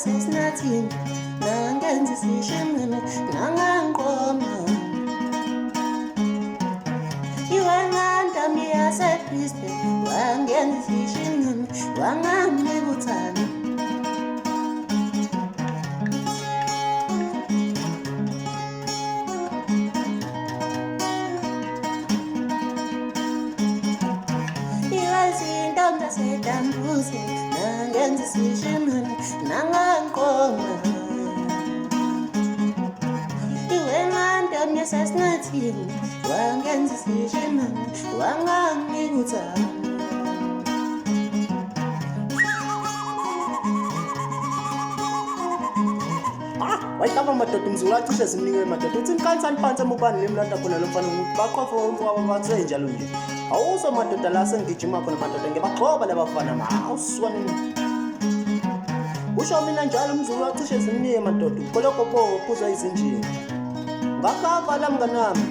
sesinathini nangenza isishimane nanganqoma iwangandami yaseKristu wangenza isishimane wangamikuthana iwazintombi sedambuze nangenza isishimane nanganqoma iwangandami yasesinathini wangenza isishimane wangamikuthana wayihlaba madoda Mzukulu Ka cishezimnike madoda uthi inkansani phansi emubani lemlanda khona lo mfana baqofa umfowabo bathe njalo nje awuso madoda la sengijima khona madoda ngiyabagxoba labafana awuswane usho mina njalo Mzukulu Ka cishezimnike madoda koloko bo phuzwa izinjini ngakava la mnganami